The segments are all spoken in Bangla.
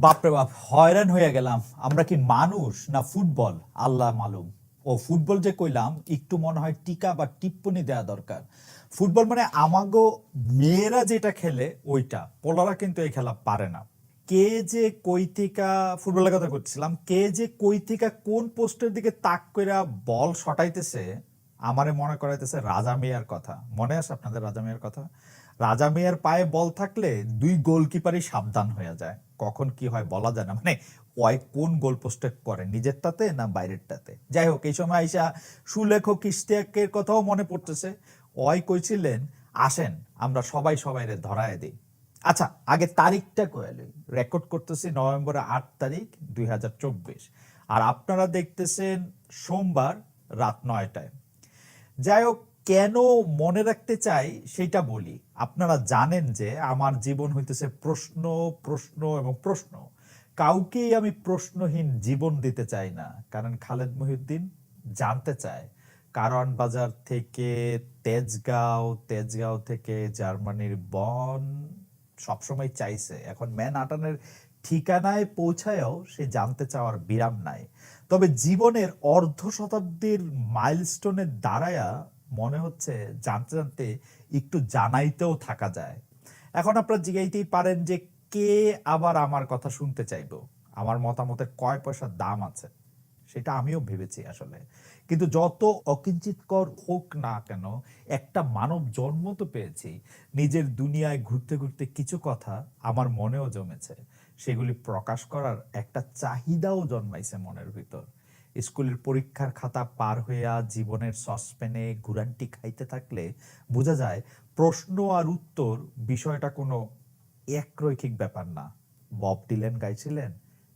বাপরে বাপ, হয়রান হয়ে গেলাম। আমরা কি মানুষ না ফুটবল, আল্লাহ মালুম। ও ফুটবল যে কইলাম, একটু মনে হয় টিকা বা টিপ্পনি দেওয়া দরকার। ফুটবল মানে আমাগো মেয়েরা যেটা খেলে ওইটা, পোলারা কিন্তু এই খেলা পারে না। কে যে কই থেকে, ফুটবলের কথা করছিলাম, কে যে কই থেকে কোন পোস্টের দিকে তাক কইরা বল শটাইতেছে, আমারে মনে করাইতেছে রাজা মিয়ার কথা। মনে আছে আপনাদের রাজা মিয়ার কথা? রাজা মিয়ার পায়ে বল থাকলে দুই গোলকিপারই সাবধান হয়ে যায়, কখন কি হয় বলা যায় না। মানে ওই কোন গোল পোস্টে করে, নিজেরটাতে না বাইরেরটাতে। যাই হোক, এই সময় আইসা সুলেখক ইশতিয়াকের কথাও মনে পড়তেছে। ওই কইছিলেন, আসেন আমরা সবাই সবাইরে ধরায় দিই। আচ্ছা, আগে তারিখটা কয়ালি। রেকর্ড করতেছি নভেম্বরের 8 তারিখ 2024, আর আপনারা দেখতেছেন সোমবার রাত 9টায়। যাই হোক, কেন মনে রাখতে চাই সেটা বলি। আপনারা জানেন যে আমার জীবন হইতেছে প্রশ্ন, প্রশ্ন এবং প্রশ্ন। কাউকেই আমি প্রশ্নহীন জীবন দিতে চাই না, কারণ খালেদ মহিউদ্দিন জানতে চায় কারওয়ান বাজার থেকে তেজগাঁও, তেজগাঁও থেকে জার্মানির বন, সবসময় চাইছে। এখন ম্যানহাটানের ঠিকানায় পৌঁছায়ও সে জানতে চাওয়ার বিরাম নাই। তবে জীবনের অর্ধ শতাব্দীর মাইলস্টোনে দাঁড়ায়া মনে হচ্ছে জানতে জানতে একটু জানাইতেও থাকা যায়। এখন আপনারা জিগাইতেই পারেন যে কে আবার আমার কথা শুনতে চাইবো, আমার মতামতের কয় পয়সার দাম আছে। সেটা আমিও ভেবেছি আসলে। কিন্তু যত অকিঞ্চিতকর হোক না কেন, একটা মানব জন্ম তো পেয়েছি। নিজের দুনিয়ায় ঘুরতে ঘুরতে কিছু কথা আমার মনেও জমেছে, সেগুলি প্রকাশ করার একটা চাহিদাও জন্মাইছে মনের ভিতর। স্কুলের পরীক্ষার খাতা পার হইয়া জীবনের সসপ্যানে ঘুরান্টি খাইতে থাকলে বোঝা যায় প্রশ্ন আর উত্তর বিষয়টা কোনো একরৈখিক ব্যাপার না। বব ডিলেন গাইছিলেন,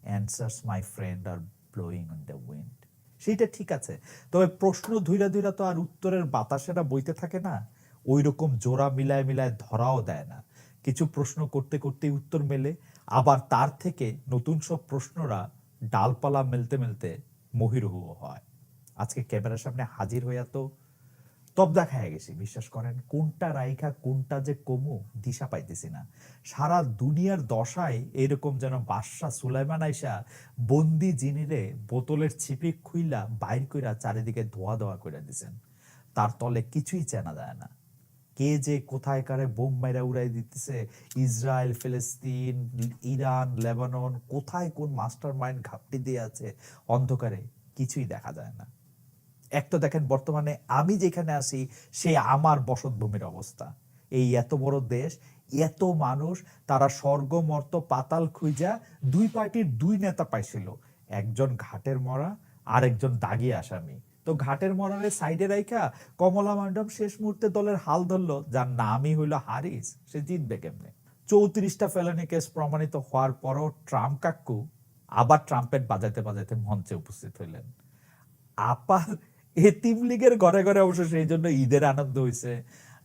answers my friend are blowing on the wind. সেইটা ঠিক আছে, তবে প্রশ্ন ধুইরা ধুইরা তো আর উত্তরের বাতাসেরা বইতে থাকে না। ওই রকম জোড়া মিলায় মিলায় ধরাও দেয় না। কিছু প্রশ্ন করতে করতে উত্তর মেলে, আবার তার থেকে নতুন সব প্রশ্নরা ডালপালা মেলতে মেলতে মহিরুহ হয়। আজকে ক্যামেরার সামনে হাজির হইয়া তো তবদা খাইয়া গেছি, বিশ্বাস করেন। কোনটা রাইখা কোনটা যে কমু দিশা পাইতেছি না। সারা দুনিয়ার দশায় এরকম যেন বাদশাহ সুলাইমান আইসা বন্দি জিনিরে বোতলের ছিপি খুইলা বাইর কইরা চারিদিকে ধোয়া ধোয়া করে দিছেন। তার তলে কিছুই চেনা যায় না। কে যে কোথায় কারে বোম মাইরা উড়াই দিতেছে, ইসরায়েল, ফিলিস্তিন, ইরান, লেবানন, কোথায় কোন মাস্টার মাইন্ড ঘাপটি দিয়ে আছে অন্ধকারে, কিছুই দেখা যায় না। এক তো দেখেন বর্তমানে আমি যেখানে আছি সে আমার বসতভূমির অবস্থা। এই এত বড় দেশ, এত মানুষ, তারা স্বর্গ মর্ত পাতাল খুঁজা দুই পার্টির দুই নেতা পাইছিল। একজন ঘাটের মরা, আরেকজন দাগি আসামি। তো ঘাটের মরারে সাইডে রাইখা কমলা ম্যাডাম শেষ মুহূর্তে দলের হাল ধরলো, যার নামই হইল হারিস। সে জিতবে কেমনে? 34টা ফেলানি কেস প্রমাণিত হওয়ার পরও ট্রাম্প কাকু আবার ট্রাম্পেট বাজাইতে বাজাইতে মঞ্চে উপস্থিত হইলেন। আপার এতিম লীগের ঘরে ঘরে অবশ্য সেই জন্য ঈদের আনন্দ হইছে,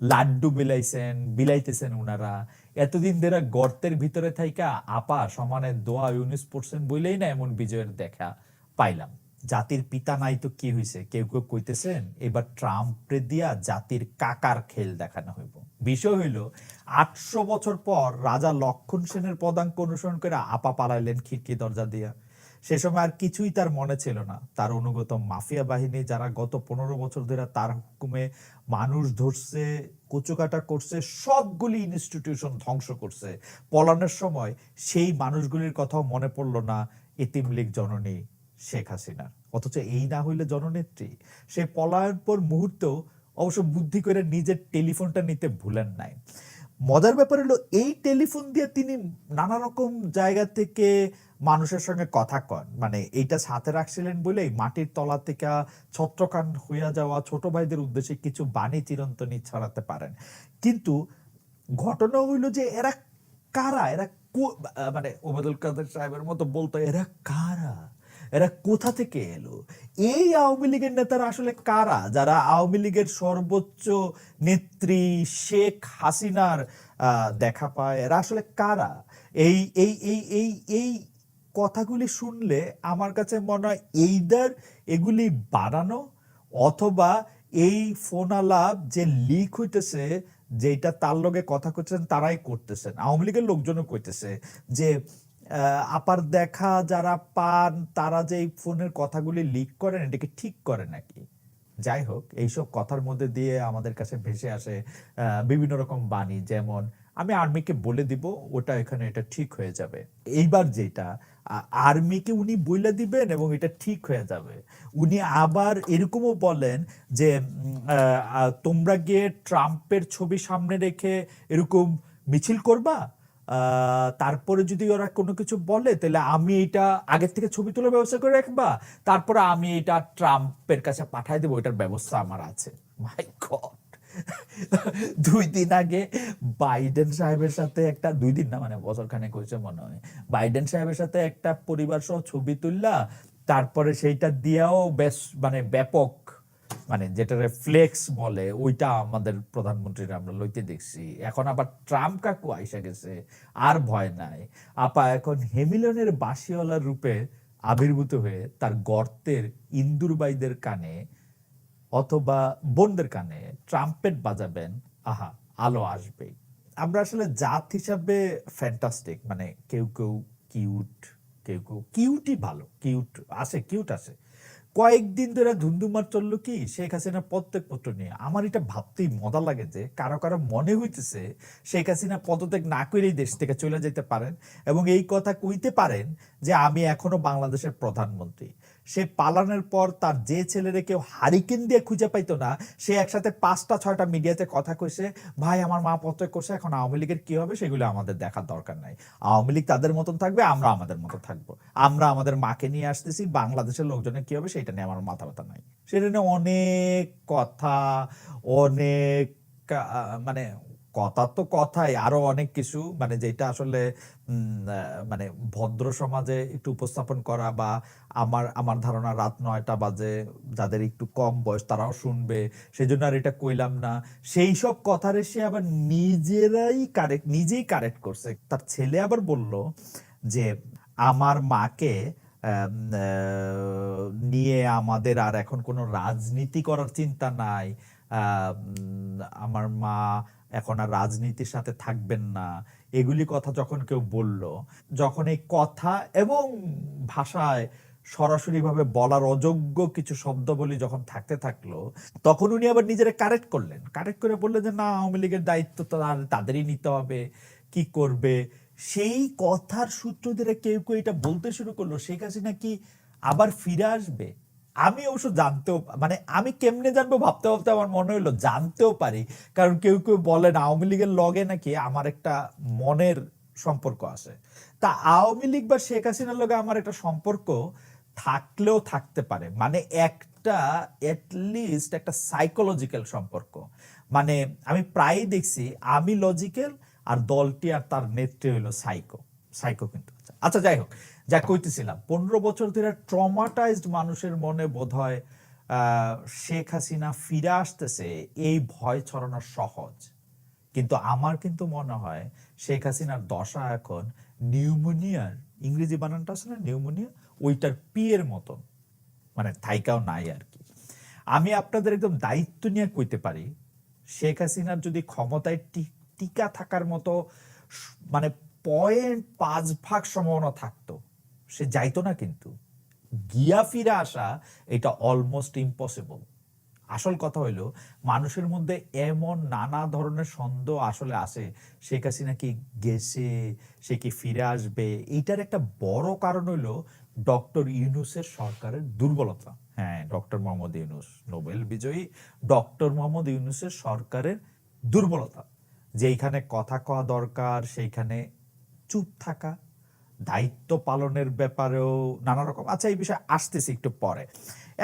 লাড্ডু বিলাইছেন, বিলাইতেছেন উনারা। এতদিন ধরে গর্তের ভিতরে থাইকা আপা সমানে দোয়া ইউনিস পড়ছেন বইলেই না এমন বিজয়ের দেখা পাইলাম। জাতির পিতা নাই তো কি হইছে, কেউ কেউ কইতেছেন এবার ট্রাম্পে দিয়া জাতির কাকার খেল দেখানো হইব। বিষয় হইল, 800 বছর পর রাজা লক্ষণ সেনের পদাঙ্ক অনুসরণ করে আপা পালাইলেন খিড়কি দরজা দিয়া। সে সময় আর কিছুই তার মনে ছিল না। তার অনুগত মাফিয়া বাহিনী, যারা গত 15 বছর ধরে তার হুকুমে মানুষ ধরছে, কুচকাটা করছে, সবগুলি ইনস্টিটিউশন ধ্বংস করছে। পলানোর সময় সেই মানুষগুলির কথাও মনে পড়লো না এতিম লীগ জননী শেখ হাসিনার। অথচ এই না হইলে জননেত্রী। সে পলায়ন পর মুহূর্তেও অবশ্য বুদ্ধি করে নিজের টেলিফোনটা নিতে ভুলেন নাই। মজার ব্যাপার হলো, এই টেলিফোন দিয়ে তিনি নানা রকম জায়গা থেকে মানুষের সঙ্গে কথা কন। মানে এইটা সাথে রাখছিলেন বলেই মাটির তলা থেকে ছত্রখান হইয়া যাওয়া ছোট ভাইদের উদ্দেশ্যে কিছু বাণী চিরন্তনী ছড়াতে পারেন। কিন্তু ঘটনা হইল যে এরা কারা, মানে ওবায়দুল কাদের সাহেবের মতো বলতো, এরা কারা, এরা কোথা থেকে এলো? এই আওয়ামী লীগের নেতারা আসলে কারা, যারা আওয়ামী লীগের সর্বোচ্চ নেত্রী শেখ হাসিনার দেখা পায়? এরা আসলে কারা? এই এই এই এই এই কথাগুলি শুনলে আমার কাছে মনে হয় এইদার এগুলি বানানো, অথবা এই ফোন আলাপ যে লিক হইতেছে, যেটা তার লগে কথা করছেন তারাই করতেছেন। আওয়ামী লীগের লোকজনও কইতেছে যে আপার দেখা যারা পান তারা যে এই ফোনের কথাগুলি লিক করেন এটাকে ঠিক করে নাকি? যাই হোক, এইসব কথার মধ্যে দিয়ে আমাদের কাছে ভেসে আসে বিভিন্ন রকম বাণী, যেমন আমি আর্মিকে বলে দিব ওটা এখানে এটা ঠিক হয়ে যাবে। এইবার যেটা আর্মিকে উনি বলে দিবেন এবং এটা ঠিক হয়ে যাবে। উনি আবার এরকমও বলেন যে তোমরা গিয়ে ট্রাম্পের ছবি সামনে রেখে এরকম মিছিল করবা, তারপরে যদি ওরা কোনো কিছু বলে তাহলে আমি এটা আগের থেকে ছবি তোলার ব্যবস্থা করে রাখবা, তারপরে আমি এটা ট্রাম্পের কাছে পাঠাই দেবো, এটার ব্যবস্থা আমার আছে। মাই গড! 2 দিন আগে বাইডেন সাহেবের সাথে একটা, 2 দিন না মানে বছর খানেক হয়েছে মনে হয়, বাইডেন সাহেবের সাথে একটা পরিবার সহ ছবি তুললা, তারপরে সেইটা দিয়েও বেশ মানে ব্যাপক মানে যেটা ফ্লেক্স বলে ওইটা আমাদের প্রধানমন্ত্রীরা আমরা লইতে দেখছি। এখন আবার ট্রাম্প কাকু আইসা গেছে, আর ভয় নাই। আপা এখন হেমিলনের বাঁশিওয়ালার রূপে আবির্ভূত হয়ে তার গর্তের ইন্দুরবাইদের কানে অথবা বোনদের কানে ট্রাম্পেট বাজাবেন, আহা আলো আসবে। আমরা আসলে জাত হিসাবে ফ্যান্টাস্টিক, মানে কেউ কেউ কিউট, কেউ কেউ কিউটই ভালো, কিউট আছে, কিউট আছে। কয়েকদিন ধরে ধুন্ধুমার চললো কি শেখ হাসিনা পদত্যাগপত্র নিয়ে। আমার এটা ভাবতেই মজা লাগে যে কারো কারো মনে হইতেছে শেখ হাসিনা পদত্যাগ না করেই দেশ থেকে চলে যেতে পারেন এবং এই কথা কইতে পারেন যে আমি এখনো বাংলাদেশের প্রধানমন্ত্রী। সে পালানোর পর তার যে ছেলেরে কেউ হারিকেন দিয়ে খুঁজে পাইতো না, সে একসাথে 5টা 6টা মিডিয়াতে কথা কইছে, ভাই আমার মা পদত্যাগ করছে, এখন আওয়ামী লীগের কি হবে সেগুলো আমাদের দেখার দরকার নাই। আওয়ামী লীগ তাদের মতন থাকবে, আমরা আমাদের মতো থাকবো। আমরা আমাদের মাকে নিয়ে আসতেছি, বাংলাদেশের লোকজনের কি হবে সেটা নিয়ে আমার মাথা ব্যথা নাই। সেটা নিয়ে অনেক কথা, অনেক মানে কথা তো কথাই, আরো অনেক কিছু মানে যেটা আসলে মানে ভদ্র সমাজে একটু উপস্থাপন করা, বা আমার আমার ধারণা রাত 9টা বাজে, যাদের একটু কম বয়স তারাও শুনবে, সেই জন্য আর এটা কইলাম না। সেই সব কথার সে আবার নিজেই কারেক্ট করছে। তার ছেলে আবার বলল যে আমার মাকে নিয়ে আমাদের আর এখন কোনো রাজনীতি করার চিন্তা নাই। আমার মা এখন আর রাজনীতির সাথে থাকবেন না। এগুলি কথা যখন কেউ বলল, যখন এই কথা এবং ভাষায় সরাসরি ভাবে বলার অযোগ্য কিছু শব্দাবলী যখন থাকতে থাকলো, তখন উনি আবার নিজেরা কারেক্ট করলেন। কারেক্ট করে বললেন যে না, আওয়ামী লীগের দায়িত্ব তো তাদেরই নিতে হবে, কি করবে। সেই কথার সূত্র ধরে কেউ কেউ এটা বলতে শুরু করলো শেখ হাসিনা কি আবার ফিরে আসবে। আমি অবশ্য জানতেও মানে আমি কেমনে জানবো ভাবতে ভাবতে আমার মনে হইলো জানতেও পারি, কারণ কেউ কেউ বলেন আওয়ামী লীগের লগে নাকি আমার একটা মনের সম্পর্ক আছে। তা আওয়ামী লীগ বা শেখ হাসিনার লগে আমার একটা সম্পর্ক থাকলেও থাকতে পারে, মানে একটা এটলিস্ট একটা সাইকোলজিক্যাল সম্পর্ক। মানে আমি প্রায়ই দেখছি আমি লজিক্যাল আর দলটি আর তার নেত্রী হইলো সাইকো। সাইকো কিন্তু আচ্ছা যাই হোক, যা কইতেছিলাম, 15 বছর ধরে ট্রমাটাইজড মানুষের মনে বোধহয় শেখ হাসিনা ফিরে আসতেছে এই ভয় ছড়ানো সহজ। কিন্তু আমার কিন্তু মনে হয় শেখ হাসিনার দশা এখন নিউমোনিয়ার, ইংরেজি বানানটা আছে না নিউমোনিয়া, ওইটার এর মতন, মানে থাইকাও নাই আর কি। আমি আপনাদের একদম দায়িত্ব নিয়ে কইতে পারি, শেখ হাসিনার যদি ক্ষমতায় টিকা থাকার মতো মানে 0.5 ভাগ সম্ভাবনা থাকতো, সে যাইতো না। কিন্তু গিয়া ফিরে আসা এটা অলমোস্ট ইম্পসিবল। আসল কথা হইলো মানুষের মধ্যে এমন নানা ধরনের সন্দেহ আসলে আসে, শেখ হাসিনা কি গেছে, সে কি ফিরে আসবে। এইটার একটা বড় কারণ হইলো ডক্টর ইউনূসের সরকারের দুর্বলতা। হ্যাঁ, ডক্টর মোহাম্মদ ইউনূস, নোবেল বিজয়ী ডক্টর মোহাম্মদ ইউনূসের সরকারের দুর্বলতা, যেইখানে কথা কওয়া দরকার সেইখানে চুপ থাকা, দায়িত্ব পালনের ব্যাপারেও নানা রকম। আচ্ছা, এই বিষয়ে আসতেছি একটু পরে।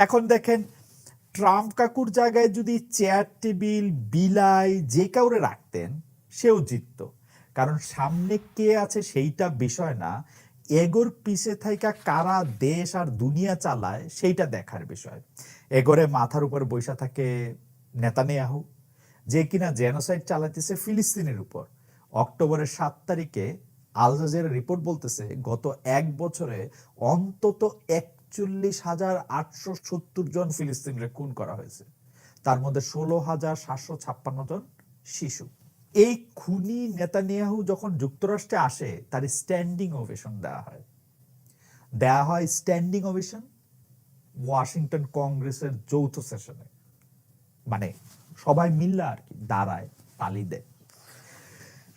এখন দেখেন, ট্রাম্প কাকুর জায়গায় যদি চেয়ার টেবিল বিলাই যে কাউরে রাখতেন সেও জিতত, কারণ সামনে কে আছে সেইটা বিষয় না, এগোর পিছে থাইকা কারা দেশ আর দুনিয়া চালায় সেইটা দেখার বিষয়। এগোরে মাথার উপর বৈশা থাকে নেতানিয়াহু, যে কিনা জেনোসাইড চালাইতেছে ফিলিস্তিনের উপর। অক্টোবরের 7 তারিখে আল জাজিরা রিপোর্ট বলতেছে গত 1 বছরে অন্তত 41,870 জন ফিলিস্তিনিরে খুন করা হয়েছে, তার মধ্যে 16,756 জন শিশু। এই খুনি নেতানিয়াহু যখন যুক্তরাষ্ট্রে আসে তার স্ট্যান্ডিং ওভেশন দেওয়া হয় স্ট্যান্ডিং ওভেশন ওয়াশিংটন কংগ্রেসের যৌথ সেশনে, মানে সবাই মিল্লা আর কি দাঁড়ায়, তালি দেয়।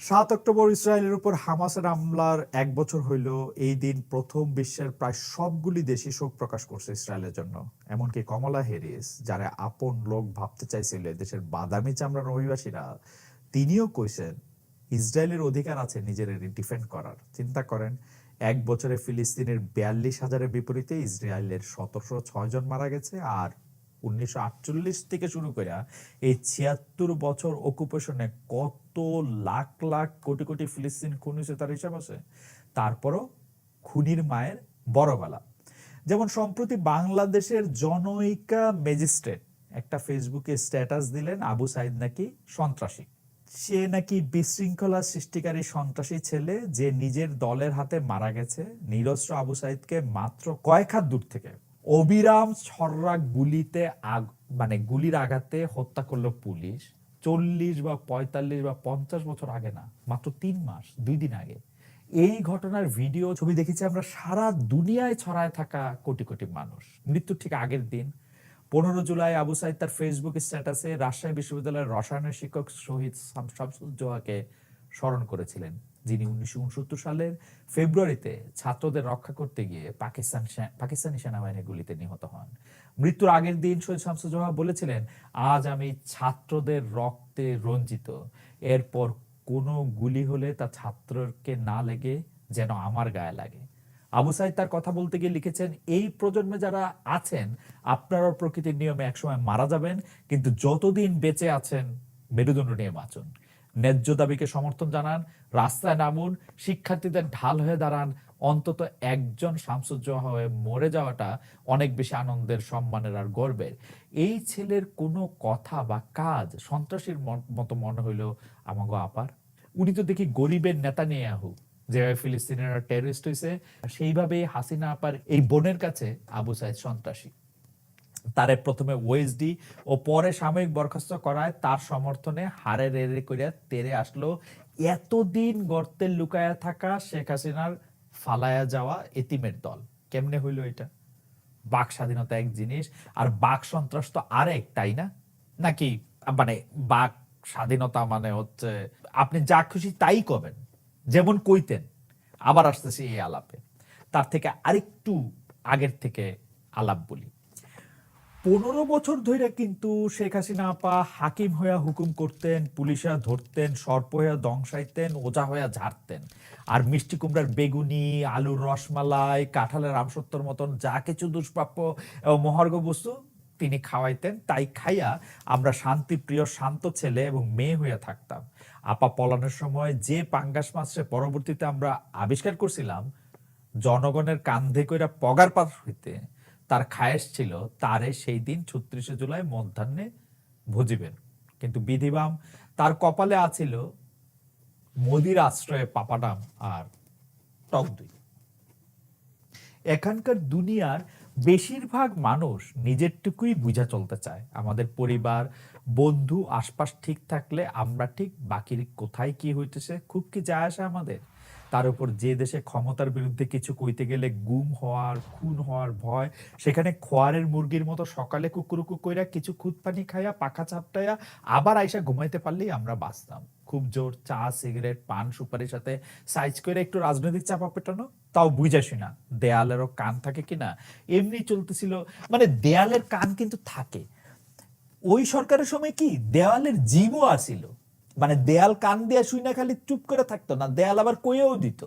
7 অক্টোবর ইসরায়েলের উপর হামাসের হামলার 1 বছর হইল। এই দিন প্রথম বিশ্বের প্রায় সবগুলি দেশই শোক প্রকাশ করছে ইসরায়েলের জন্য। এমনকি কমলা হ্যারিস, যারা আপন লোক ভাবতে চাইছিল দেশের বাদামি চামড়ার অভিবাসীরা, তিনিও কইছেন ইসরায়েলের অধিকার আছে নিজের ডিফেন্ড করার। চিন্তা করেন, 1 বছরে ফিলিস্তিনের 42,000-এর বিপরীতে ইসরায়েলের 1706 জন মারা গেছে। আর 1948 থেকে শুরু করে এই 76 বছর অকুপেশনে কত লাখ লাখ কোটি কোটি ফিলিস্তিন খুন হয়েছে তার হিসাব আছে। তারপরও খুনির মায়ের বড়বেলা। যেমন সম্প্রতি বাংলাদেশের জনৈকা ম্যাজিস্ট্রেট একটা ফেসবুকে স্ট্যাটাস দিলেন, আবু সাইদ নাকি সন্ত্রাসী। সে নাকি বিশৃঙ্খলা সৃষ্টিকারী সন্ত্রাসী ছেলে, যে নিজের দলের হাতে মারা গেছে। নিরস্ত্র আবু সাইদকে মাত্র কয়েক হাত দূর থেকে অবিরাম ছররা গুলিতে মানে গুলির আঘাতে হত্যা করলো পুলিশ। 40 বা 45 বা 50 বছর আগে না, মাত্র 3 মাস 2 দিন আগে। এই ঘটনার ভিডিও ছবি দেখেছি আমরা সারা দুনিয়ায় ছড়ায় থাকা কোটি কোটি মানুষ। মৃত্যুর ঠিক আগের দিন 15 জুলাই আবু সাইদ তার ফেসবুক স্ট্যাটাসে রাজশাহী বিশ্ববিদ্যালয়ের রসায়নের শিক্ষক শহীদ শামসুজ্জোহাকে স্মরণ করেছিলেন, যিনি 1969 সালের ফেব্রুয়ারিতে ছাত্রদের রক্ষা করতে গিয়ে পাকিস্তানি সেনাবাহিনীর গুলিতে নিহত হন। মৃত্যুর আগের দিন শহীদ শামসুজ্জোহা বলেছিলেন, আজ আমি ছাত্রদের রক্তে রঞ্জিত। এরপর কোনো গুলি হলে তা ছাত্রকে না লেগে যেন আমার গায়ে লাগে। আবু সাইদ তার কথা বলতে গিয়ে লিখেছেন, এই প্রজন্মে যারা আছেন আপনারাও প্রকৃতির নিয়মে একসময় মারা যাবেন, কিন্তু যতদিন বেঁচে আছেন মেরুদণ্ড নিয়ে বাঁচুন। ন্যায্য দাবিকে সমর্থন জানান, রাস্তায় নামুন, শিক্ষার্থীদের ঢাল হয়ে দাঁড়ান। অন্তত একজন শামসুজ্জোহা হয়ে মরে যাওয়াটা অনেক বেশি আনন্দের, সম্মানের আর গর্বের। এই ছেলের কোনো কথা বা কাজ সন্ত্রাসীর মতো মনে হইল আমাগো আপার। উনি তো দেখি গরিবের নেতানিয়াহু, যেভাবে ফিলিস্তিনিরা টেররিস্ট হয়েছে সেইভাবে হাসিনা আপার এই বোনের কাছে আবু সাইদ সন্ত্রাসী। তারে প্রথমে ওএসডি ও পরে সাময়িক বরখাস্ত করায় তার সমর্থনে হারে রেড়ে করিয়া তেরে আসলো এতদিন গর্তে লুকায়া থাকা শেখ হাসিনার ফালায়া যাওয়া এতিমের দল। কেমনে হইল এটা? বাক স্বাধীনতা এক জিনিস আর বাক সন্ত্রাস তো আরেক, তাই না? নাকি মানে বাক স্বাধীনতা মানে হচ্ছে আপনি যা খুশি তাই করবেন, যেমন কইতেন। আবার আসতেছি এই আলাপে, তার থেকে আরেকটু আগের থেকে আলাপ বলি। 15 বছর ধরে কিন্তু শেখ হাসিনা আপা হাকিম হইয়া হুকুম করতেন, পুলিশরা ধরতেন, সর্প হইয়া দংশাইতেন, ওজা হইয়া ঝাড়তেন। আর মিষ্টি কুমড়ার বেগুনি, আলুর রসমালাই, কাঁঠালের আমসত্বর মতন যা কিছু দুষ্প্রাপ্য মহার্ঘ বস্তু তিনি খাওয়াইতেন। তাই খাইয়া আমরা শান্তিপ্রিয় শান্ত ছেলে এবং মেয়ে হইয়া থাকতাম। আপা পলানোর সময় যে পাঙ্গাস মাছটা পরবর্তীতে আমরা আবিষ্কার করছিলাম জনগণের কান্ধে কইরা পগার পার হইতে, তার খায়েশ ছিল তারে সেই দিন 36 জুলাই মধ্যাহ্নে ভজিবেন। কিন্তু বিধিবাম তার কপালে আছিল মোদির আশ্রয়ে পাপাডাম আর টক দই। এখানকার দুনিয়ার বেশিরভাগ মানুষ নিজেরটুকুই বুঝা চলতে চায়। আমাদের পরিবার, বন্ধু, আশপাশ ঠিক থাকলে আমরা ঠিক, বাকির কোথায় কি হইতেছে খুব কি যায় আসে আমাদের? তার উপর যে দেশে ক্ষমতার বিরুদ্ধে কিছু কইতে গেলে গুম হওয়ার, খুন হওয়ার ভয়, সেখানে খোয়ারের মুরগির মতো সকালে কুকুরুকু কইরা কিছু খুদ পানি খাইয়া পাখা চাপটাইয়া আবার আইসা ঘুমাইতে পারলেই আমরা বাঁচতাম। খুব জোর চা, সিগারেট, পান সুপারির সাথে সাইজ করে একটু রাজনৈতিক চাপা পেটানো, তাও বুঝাসি না দেয়ালেরও কান থাকে কিনা, এমনি চলতেছিল। মানে দেয়ালের কান কিন্তু থাকে। ওই সরকারের সময় কি দেওয়ালের জীবও আসিল, মানে দেয়াল কান দিয়া শুই না খালি চুপ করে থাকতো না, দেয়াল আবার কইও দিত।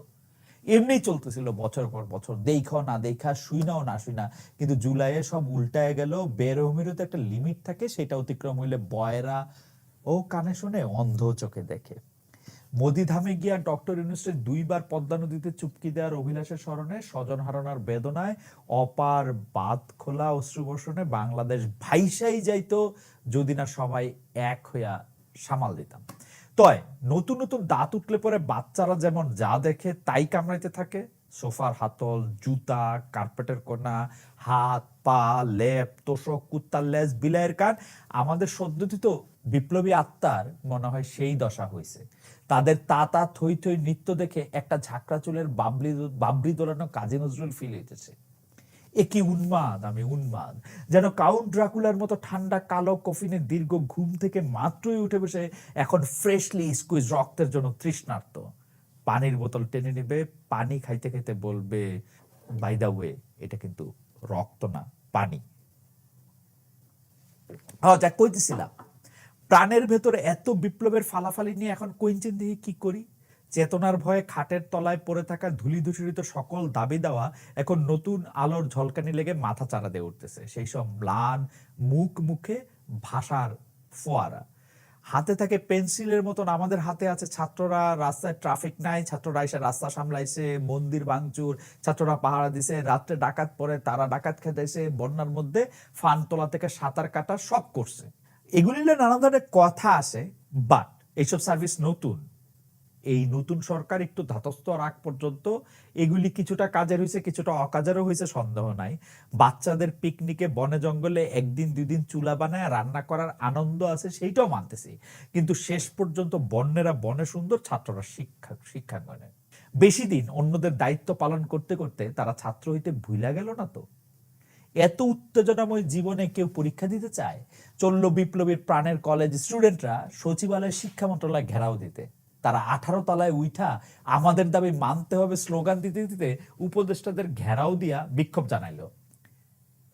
এমনি চলতেছিল বছর পর বছর, দেখা না দেখা, শুই নাও না শুই না। কিন্তু জুলাইয়ে সব উল্টায় গেল। বেরহমিরও তো একটা লিমিট থাকে, সেটা অতিক্রম হইলে বয়রা ও কানে শুনে, অন্ধ চোখে দেখে। মোদি ধামে গিয়া ডক্টর ইউনূসের 2 বার পদ্মা নদীতে চুপকি দেওয়ার অভিলাষের স্মরণে, স্বজন হারানোর বেদনায়, অপার বাঁধ খোলা অশ্রুবর্ষণে বাংলাদেশ ভাইসাই যাইতো যদি না সবাই এক হইয়া সামাল দিতাম। তয় নতুন নতুন দাঁত উঠলে পরে বাচ্চারা যেমন যা দেখে তাই কামড়াইতে থাকে, সোফার হাতল, জুতা, কার্পেটের কোনা, হাত পা, লেপ, তোষক, কুত্তার লেজ, বিলাইয়ের কান, আমাদের সদ্যোতিত বিপ্লবী আত্মার মনে হয় সেই দশা হয়েছে। তাদের তা তা থই থই নৃত্য দেখে একটা ঝাঁকড়া চুলের বাবরি দোলানো কাজী নজরুল ফিল হইতেছে। এ কি উন্মাদ, আমি উন্মাদ। যেন কাউন্ট ড্রাকুলার মতো ঠান্ডা কালো কফিনের দীর্ঘ ঘুম থেকে মাত্রই উঠে বসে এখন ফ্রেশলি স্কুইজ রক্তের জন্য তৃষ্ণার্ত। পানির বোতল টেনে নেবে, পানি খাইতে খাইতে বলবে, বাই দা ওয়ে, এটা কিন্তু রক্ত না, পানি। যা কইতেছিলাম, প্রাণের ভেতরে এত বিপ্লবের ফালাফালি নিয়ে এখন কইছেন দিয়ে কি করি? চেতনার ভয়ে খাটের তলায় পড়ে থাকা ধূলিধূসরিত সকল দাবি দেওয়া এখন নতুন আলোর ঝলকানি লেগে মাথা চারা দিয়ে উঠতেছে। সেই সব ম্লান মুখে ভাষার ফোয়ারা। হাতে থাকে পেন্সিলের মতন আমাদের হাতে আছে ছাত্ররা, রাস্তায় ট্রাফিক নাই, ছাত্ররা এসে রাস্তা সামলাইছে, মন্দির ভাঙচুর, ছাত্ররা পাহারা দিছে, রাত্রে ডাকাত পরে তারা ডাকাত খেতেছে, বন্যার মধ্যে ফান তোলা থেকে সাঁতার কাটা সব করছে। এগুলি নানা ধরনের কথা আছে, বাট এইসব সার্ভিস নতুন। এই নতুন সরকার একটু ধাতস্থ রাখ পর্যন্ত এগুলি কিছুটা কাজের হয়েছে, কিছুটা অকাজেরও হয়েছে, সন্দেহ নাই। বাচ্চাদের পিকনিকে বনে জঙ্গলে একদিন দুই দিন চুলা বানায় রান্না করার আনন্দ আছে, সেইটাও মানতেছি। কিন্তু শেষ পর্যন্ত বন্যেরা বনে সুন্দর, ছাত্ররা শিক্ষাঙ্গনে। বেশি দিন অন্যদের দায়িত্ব পালন করতে করতে তারা ছাত্র হইতে ভুলা গেল না তো? এত উত্তেজনাময় জীবনে কেউ পরীক্ষা দিতে চায়? চলল বিপ্লবীর প্রাণের কলেজ স্টুডেন্টরা সচিবালয়ের শিক্ষা মন্ত্রণালয় ঘেরাও দিতে। তারা 18 তলায় উঠা আমাদের দাবি মানতে হবে স্লোগান দিতে দিতে উপদেষ্টাদের ঘেরাও দিয়া বিক্ষোভ জানাইল।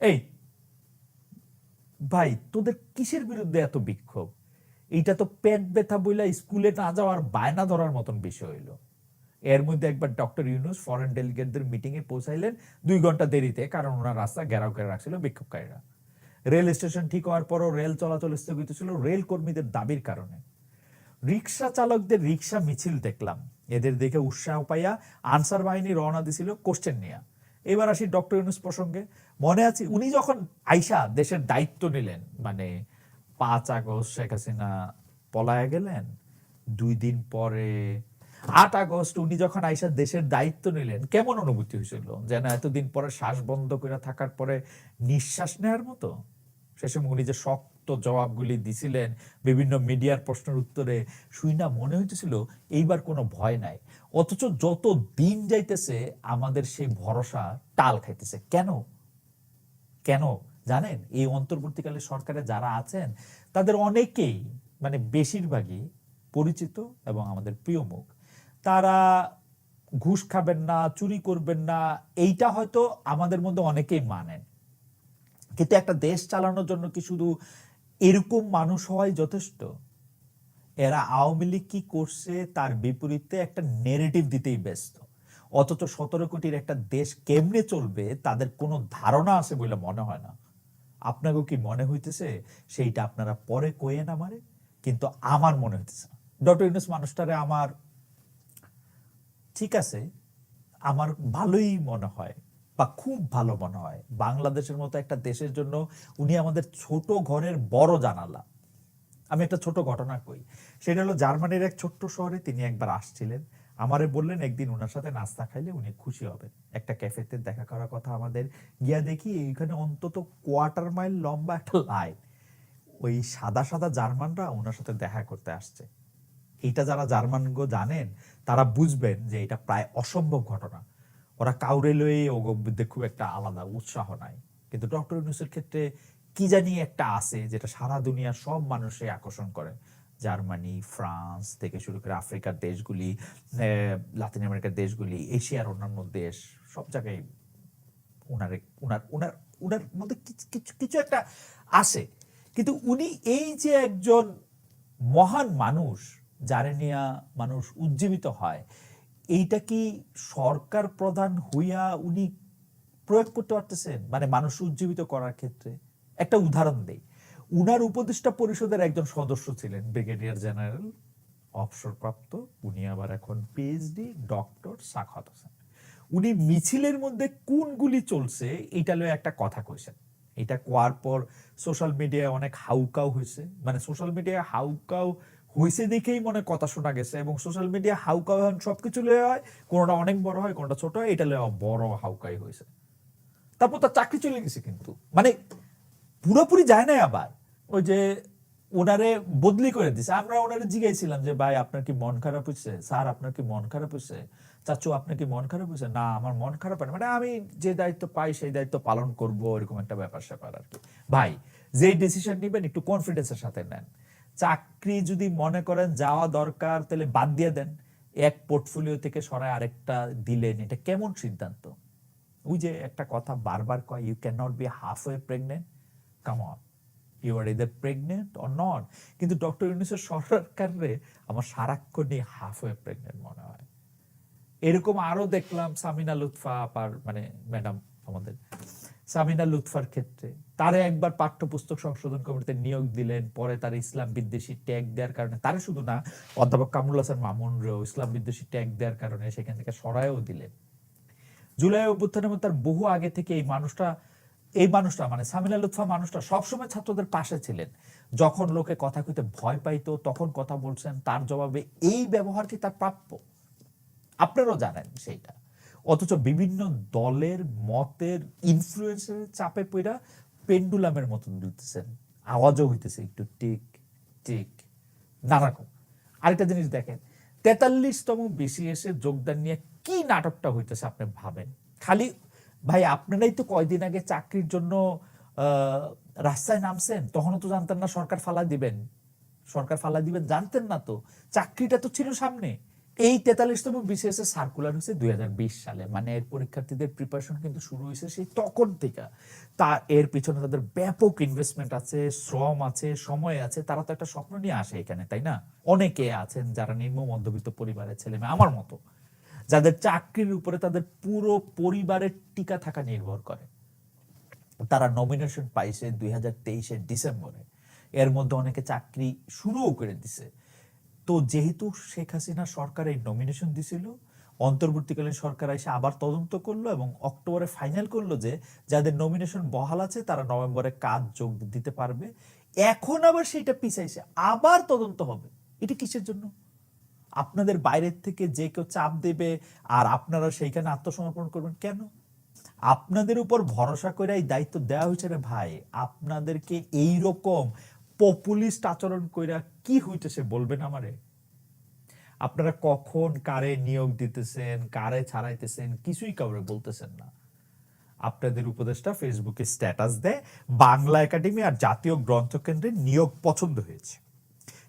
এই ভাই, তোদের কিসের বিরুদ্ধে এত বিক্ষোভ? এইটা তো পেট ব্যথা বইলা স্কুলে না যাওয়ার বায়না ধরার মতন বিষয় হইল। এর মধ্যে একবার ডক্টর ইউনূস ফরেন ডেলিগেটদের মিটিং এ পৌঁছাইলেন 2 ঘন্টা দেরিতে, কারণ ওনার রাস্তা ঘেরাও করে রাখছিল বিক্ষোভকারীরা। রেল স্টেশন ঠিক হওয়ার পরও রেল চলাচল স্থগিত ছিল রেল কর্মীদের দাবির কারণে। রিক্সা চালকদের রিক্সা মিছিল দেখলাম, এদের দেখে উৎসাহ পাইয়া আনসার বাহিনী রওনা দিছিল কোশ্চেন নিয়ে। এবার আসি ডক্টর ইউনূস প্রসঙ্গে। মনে আছে উনি যখন আইসা দেশের দায়িত্ব নিলেন, মানে 5 আগস্ট শেখ হাসিনা পলায়া গেলেন, 2 দিন পরে 8 আগস্ট উনি যখন আইসা দেশের দায়িত্ব নিলেন, কেমন অনুভূতি হয়েছিল? যেন এতদিন পরে শ্বাস বন্ধ করে থাকার পরে নিঃশ্বাস নেওয়ার মতো। সে সময় উনি যে শক্ত জবাবগুলি দিছিলেন বিভিন্ন মিডিয়ার প্রশ্নের উত্তরে, শুই না মনে হইতেছিল এইবার কোনো ভয় নাই। অথচ যত দিন যাইতেছে আমাদের সেই ভরসা টাল খাইতেছে। কেন কেন জানেন? এই অন্তর্বর্তীকালে সরকারে যারা আছেন তাদের অনেকেই, মানে বেশিরভাগই পরিচিত এবং আমাদের প্রিয় মুখ। তারা ঘুষ খাবেন না, চুরি করবেন না, এইটা হয়তো আমাদের মধ্যে অনেকেই মানেন। কিন্তু একটা দেশ চালানোর জন্য কি শুধু এরকম মানুষ হওয়াই যথেষ্ট? এরা আওয়ামী লীগ কি করছে তার বিপরীতে একটা নেরেটিভ দিতেই ব্যস্ত। অথচ 17 কোটির একটা দেশ কেমনে চলবে তাদের কোনো ধারণা আছে বলে মনে হয় না। আপনাকেও কি মনে হইতেছে? সেইটা আপনারা পরে কইেন আমারে, কিন্তু আমার মনে হইতেছে না। ডক্টর ইউনূস মানুষটারে আমার, ঠিক আছে, আমার ভালোই মনে হয় বা খুব ভালো মনে হয়। বাংলাদেশের মতো একটা দেশের জন্য উনি আমাদের ছোট ঘরের বড় জানালা। আমি একটা ছোট ঘটনা কই, সেটা হলো জার্মানির এক ছোট্ট শহরে তিনি একবার আসছিলেন। আমারে বললেন একদিন ওনার সাথে নাস্তা খাইলে উনি খুশি হবেন। একটা ক্যাফেতে দেখা করার কথা আমাদের। গিয়া দেখি এইখানে অন্তত কোয়ার্টার মাইল লম্বা একটা লাইন। ওই সাদা সাদা জার্মানরা ওনার সাথে দেখা করতে আসছে। এটা যারা জার্মানগো জানেন তারা বুঝবেন যে এটা প্রায় অসম্ভব ঘটনা। ওরা কাউরে লয়ে ওগোর মধ্যে খুব একটা আলাদা উৎসাহ নাই। কিন্তু ডক্টর ইউনূসের ক্ষেত্রে কি জানি একটা আছে যেটা সারা দুনিয়ার সব মানুষে আকর্ষণ করে। জার্মানি, ফ্রান্স থেকে শুরু করে আফ্রিকার দেশগুলি, লাতিন আমেরিকার দেশগুলি, এশিয়ার অন্যান্য দেশ, সব জায়গায় উনারে উনার উনার উনার মধ্যে কিছু কিছু একটা আসে। কিন্তু উনি এই যে একজন মহান মানুষ যারে নিয়ে মানুষ উজ্জীবিত হয়, এইটা কি সরকার প্রধান হইয়া উনি প্রয়োগ করতে পারতেছেন? মানে মানুষ উজ্জীবিত করার ক্ষেত্রে একটা উদাহরণ দেই। উনার উপদেষ্টা পরিষদের একজন সদস্য ছিলেন ব্রিগেডিয়ার জেনারেল, অবসরপ্রাপ্ত, উনি আবার এখন পিএইচডি ডক্টর সাখাওয়াত হোসেন। উনি মিছিলের মধ্যে কোন গুলি চলছে এইটা লয়ে একটা কথা কইছেন। এটা কোয়ার পর সোশ্যাল মিডিয়ায় অনেক হাউকাউ হয়েছে। মানে সোশ্যাল মিডিয়ায় হাউকাউ হয়েছে দেখেই মনে হয় কথা শোনা গেছে, এবং সোশ্যাল মিডিয়া হাউকাউ এখন সবকিছু লয়ে হয়, কোনোটা অনেক বড় হয়, কোনোটা ছোট হয়, এটা লয়ে বড় হাউকাই হয়েছে। তারপর তার চাকরি চলে গেছে, কিন্তু মানে পুরোপুরি যায় নাই। আবার ওই যে ওনারে বদলি করে দিছে। আমরা ওনারে জিজ্ঞাসছিলাম যে ভাই আপনার কি মন খারাপ হয়েছে, স্যার আপনার কি মন খারাপ হয়েছে, চাচু আপনার কি মন খারাপ হয়েছে, না আমার মন খারাপ হয় না, মানে আমি যে দায়িত্ব পাই সেই দায়িত্ব পালন করব, এরকম একটা ব্যাপার স্যাপার আর কি। ভাই যে ডিসিশন নিবেন একটু কনফিডেন্সের সাথে নেন। চাকরি যদি মনে করেন যাওয়া দরকার তাহলে বাদ দিয়ে দেন, এক পোর্টফোলিও থেকে সরায় আরেকটা দিলেন, এটা কেমন সিদ্ধান্ত? ওই যে একটা কথা বারবার কয়, you can not be half way pregnant, come on, you are either pregnant or not. কিন্তু ডক্টর ইউনূসের সরকারে আমার সারাক্ষণই হাফ ওয়ে প্রেগনেন্ট মনে হয়। এরকম আরো দেখলাম সামিনা লুৎফা আপার, মানে ম্যাডাম আমাদের সামিনা লুৎফার ক্ষেত্রে, তারে একবার পাঠ্যপুস্তক সংশোধন কমিটিতে নিয়োগ দিলেন, পরে তার ইসলাম বিদ্বেষী ট্যাগ দেওয়ার কারণে, তারে শুধু না অধ্যাপক কামরুল হাসান মামুনরেও ইসলাম বিদ্বেষী ট্যাগ দেওয়ার কারণে সেখান থেকে সরায়ও দিলেন। জুলাই অভ্যুত্থানের মধ্যে তার বহু আগে থেকে এই মানুষটা মানে সামিনা লুৎফা মানুষটা সবসময় ছাত্রদের পাশে ছিলেন। যখন লোকে কথা কইতে ভয় পাইতো তখন কথা বলছেন, তার জবাবে এই ব্যবহার কি তার প্রাপ্য? আপনারাও জানেন সেইটা। অথচ বিভিন্ন দলের মতের ইনফ্লুয়েন্সের চাপে পড়া পেন্ডুলামের মতন দুলতেছেন, আওয়াজও হইতেছে একটু টিক টিক নানারকম। আরেকটা জিনিস দেখেন, 43তম বিসিএস এর যোগদান নিয়ে কি নাটকটা হইতেছে আপনি ভাবেন। খালি ভাই আপনারাই তো কয়দিন আগে চাকরির জন্য রাস্তায় নামছেন, তখনও তো জানতেন না সরকার ফালা দিবেন, জানতেন না তো, চাকরিটা তো ছিল সামনে। এই 43তম বিসিএস এর সার্কুলার হয়েছে 2020 সালে, মানে এর পরীক্ষার্থীদের প্রিপারেশন কিন্তু শুরু হয়েছে সেই তখন থেকে। তা এর পিছনে তাদের ব্যাপক ইনভেস্টমেন্ট আছে, শ্রম আছে, সময় আছে। তারা তো একটা স্বপ্ন নিয়ে আসে এখানে, তাই না? অনেকে আছেন যারা নিম্ন মধ্যবিত্ত পরিবারের ছেলে মেয়ে, আমার মতো, যাদের চাকরির উপরে তাদের পুরো পরিবারের টিকা থাকা নির্ভর করে। তারা নমিনেশন পাইছে 2023 ডিসেম্বরে, এর মধ্যে অনেকে চাকরি শুরুও করে দিছে। তো যেহেতু শেখ হাসিনা সরকার এই নমিনেশন দিছিল, অন্তর্বর্তীকালীন সরকার এসে আবার তদন্ত করলো এবং অক্টোবরে ফাইনাল করলো যে যাদের নমিনেশন বহাল আছে তারা নভেম্বরে কাজ যোগ দিতে পারবে। এখন আবার সেটা পিছাইছে, আবার তদন্ত হবে। এটা কিসের জন্য? আপনাদের বাইরের থেকে যে কেউ চাপ দেবে আর আপনারা সেইখানে আত্মসমর্পণ করবেন কেন? আপনাদের উপর ভরসা করে এই দায়িত্ব দেওয়া হয়েছে রে ভাই, আপনাদেরকে এই রকম পপুলিস্ট আচরণ কইরা কি হইতেছে বলবেন আমারে? আপনারা কখন কারে নিয়োগ দিতেছেন, কারে ছাড়াইতেছেন, কিছুই কাউরে বলতেছেন না। আপনাদের উপদেষ্টা ফেসবুকে স্ট্যাটাস দেয় বাংলা একাডেমি আর জাতীয় গ্রন্থকেন্দ্রের নিয়োগ পছন্দ হয়েছে,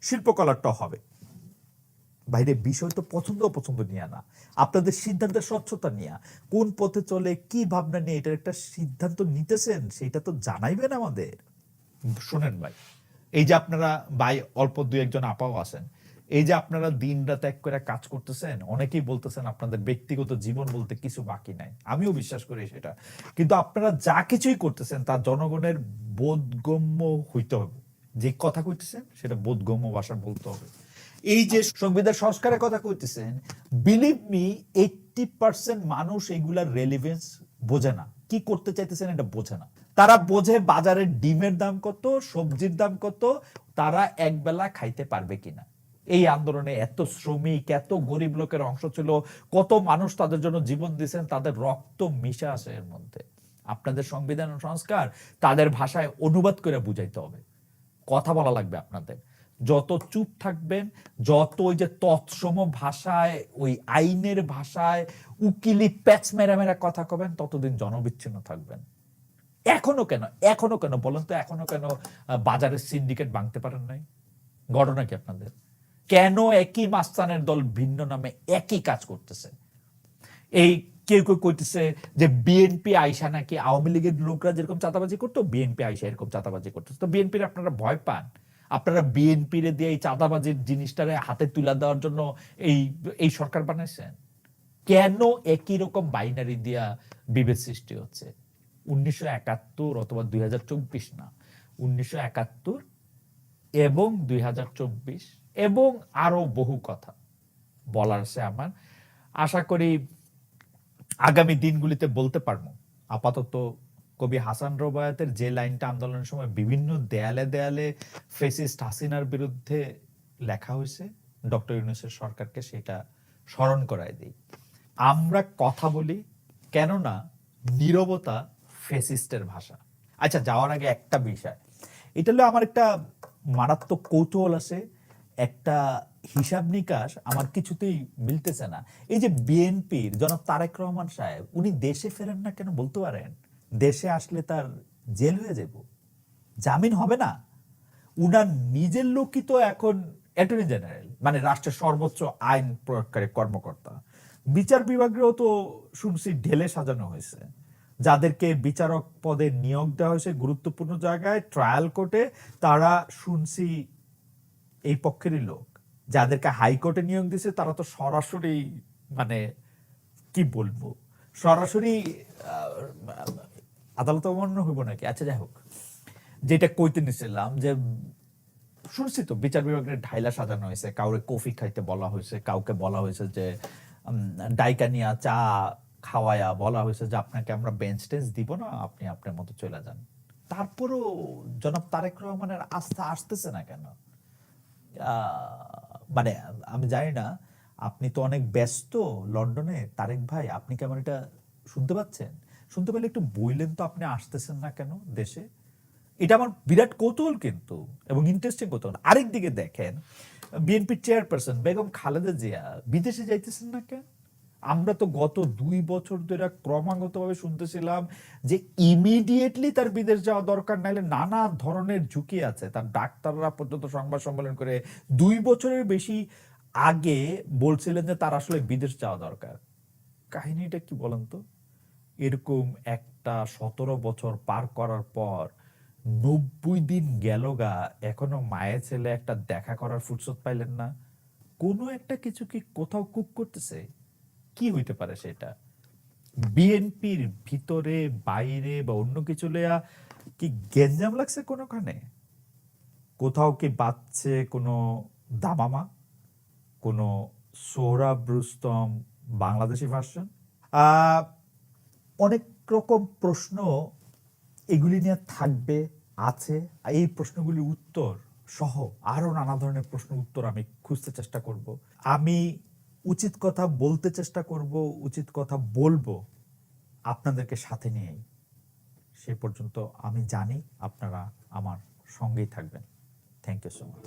শিল্পকলাটা হবে। বাইরে বিষয় তো পছন্দ নিয়ে না, আপনাদের সিদ্ধান্তের স্বচ্ছতা নিয়ে, কোন পথে চলে কি ভাবনা নিয়ে এটার একটা সিদ্ধান্ত নিতেছেন সেটা তো জানাইবেন আমাদের। শোনেন ভাই, এই যে আপনারা ভাই অল্প দুই একজন আপাও আছেন, এই যে আপনারা দিন রাত এক করে কাজ করতেছেন, অনেকেই বলতেছেন আপনাদের ব্যক্তিগত জীবন বলতে কিছু বাকি নাই, আমিও বিশ্বাস করি সেটা। কিন্তু আপনারা যা কিছুই করতেছেন তা জনগণের বোধগম্য হইতে হবে। যে কথা কইতেছেন সেটা বোধগম্য ভাষা বলতে হবে। এই যে সংবিধান সংস্কারের কথা কইতেছেন, বিলিভ মি 80% মানুষ এগুলার রেলিভেন্স বোঝে না, কি করতে চাইতেছেন এটা বোঝে না। তারা বোঝে বাজারের ডিমের দাম কত, সবজির দাম কত, তারা একবেলা খাইতে পারবে কিনা। এই আন্দোলনে এত শ্রমিক, এত গরিব লোকের অংশ ছিল, কত মানুষ তাদের জন্য জীবন দিয়েছেন, তাদের রক্ত মিশে আসে এর মধ্যে। আপনাদের সংবিধান সংস্কার তাদের ভাষায় অনুবাদ করে বুঝাইতে হবে, কথা বলা লাগবে আপনাদের। যত চুপ থাকবেন, যত ওই যে তৎসম ভাষায়, ওই আইনের ভাষায় উকিলি প্যাচ মেরা মেরা কথা কবেন, ততদিন জনবিচ্ছিন্ন থাকবেন। এখনো কেন বলেন তো, এখনো কেন বাজারের সিন্ডিকেট ভাঙতে পারেন নাই? ঘটনা কি আপনাদের? কেন একই মাস্তানের দল ভিন্ন নামে একই কাজ করতেছে? এই কেউ কেউ কইতেছে যে বিএনপি আইসা নাকি আওয়ামী লীগের লোকরা যেরকম চাঁদাবাজি করতো, বিএনপি আইসা এরকম চাঁদাবাজি করতেছে। তো বিএনপির আপনারা ভয় পান? আপনারা বিএনপিরে দিয়ে এই চাঁদাবাজির জিনিসটারে হাতে তুলে দেওয়ার জন্য এই এই সরকার বানাইছেন? কেন একই রকম বাইনারি দিয়া বিভেদ সৃষ্টি হচ্ছে? 1971 অথবা 2024 না, 1971 এবং 2024 এবং আরো বহু কথা বলার আছে আমার। আশা করি আগামী দিনগুলিতে বলতে পারবো। আপাতত কবি হাসান রবায়াতের যে লাইনটা আন্দোলনের সময় বিভিন্ন দেয়ালে দেয়ালে ফেসিস্ট হাসিনার বিরুদ্ধে লেখা হয়েছে, ডক্টর ইউনূসের সরকারকে সেটা স্মরণ করায় দিই। আমরা কথা বলি, কেননা নীরবতা ফেসিস্টের ভাষা। আচ্ছা, যাওয়ার আগে একটা বিষয়, এটা হলো আমার একটা মারাত্মক কৌতূহল আছে, একটা হিসাব নিকাশ আমার কিছুতেই মিলতেছে না। এই যে বিএনপির জনাব তারেক রহমান সাহেব, উনি দেশে ফেরেন না কেন বলতে পারেন? দেশে আসলে তার জেল হয়ে যাব, জামিন হবে না। উনার নিজের লোকই তো এখন অ্যাটর্নি জেনারেল, মানে রাষ্ট্রের সর্বোচ্চ আইন প্রয়োগকারী কর্মকর্তা। বিচার বিভাগেও তো শুনছি ঢেলে সাজানো হয়েছে, যাদেরকে বিচারক পদে নিয়োগ দেওয়া হয়েছে গুরুত্বপূর্ণ জায়গায় ট্রায়াল কোর্টে, তারা শুনছি এই পক্ষেরই লোক। যাদেরকে হাইকোর্টে নিয়োগ দিয়েছে তারা তো সরাসরি, মানে কি বলবো, সরাসরি আদালত অবমাননা হইব নাকি। আচ্ছা, যাই হোক, যেটা কইতে নিছিলাম যে শুনছি তো বিচার বিভাগের ঢাইলা সাজানো হয়েছে, কাউকে কফি খাইতে বলা হয়েছে, কাউকে বলা হয়েছে যে ডাইকা নিয়া চা খাওয়ায়া বলা হয়েছে যে আপনাকে আমরা বেঞ্চ টেঞ্চ দিব না, আপনি আপনার মতো চলে যান। তারপরও জনাব তারেক রহমানের আস্থা আসতেছে না কেন? মানে আমি জানি না, আপনি তো অনেক ব্যস্ত লন্ডনে, তারেক ভাই, আপনি কি আমার এটা শুনতে পাচ্ছেন? শুনতে পেলে একটু বললেন তো আপনি আসতেছেন না কেন দেশে। এটা আমার বিরাট কৌতূহল কিন্তু, এবং ইন্টারেস্টিং কৌতূহল। আরেক দিকে দেখেন, বিএনপির চেয়ারপারসন বেগম খালেদা জিয়া বিদেশে যাইতেছেন না কেন? আমরা তো গত 2 বছর ধরে ক্রমাগতভাবে শুনতেছিলাম যে ইমিডিয়েটলি তার বিদেশ যাওয়া দরকার, নাইলে নানা ধরনের ঝুঁকি আছে। তার ডাক্তাররা পর্যন্ত সংবাদ সম্মেলন করে 2 বছরের বেশি আগে বলছিলেন যে তার আসলে বিদেশ যাওয়া দরকার। কাহিনীটা কি বলেন তো? এরকম একটা 17 বছর পার করার পর 90 দিন গেল গা, এখনো মায়ের ছেলে একটা দেখা করার ফুরসত পাইলেন না। কোনো একটা কিছু কি কোথাও কুক করতেছে? কি হইতে পারে সেটা? বিএনপির ভিতরে বাইরে বা অন্য কিছু লইয়া কি গেঞ্জাম লাগছে কোনোখানে? কোথাও কি বাজছে কোনো দামামা, কোনো সোহরাব রুস্তম বাংলাদেশি ভার্সন? আহ অনেক রকম প্রশ্ন এগুলি নিয়ে থাকবে, আছে। এই প্রশ্নগুলির উত্তর সহ আরো নানা ধরনের প্রশ্ন উত্তর আমি খুঁজতে চেষ্টা করব। আমি উচিত কথা বলতে চেষ্টা করব, উচিত কথা বলবো আপনাদেরকে সাথে নিয়েই। সে পর্যন্ত আমি জানি আপনারা আমার সঙ্গেই থাকবেন। Thank you so much.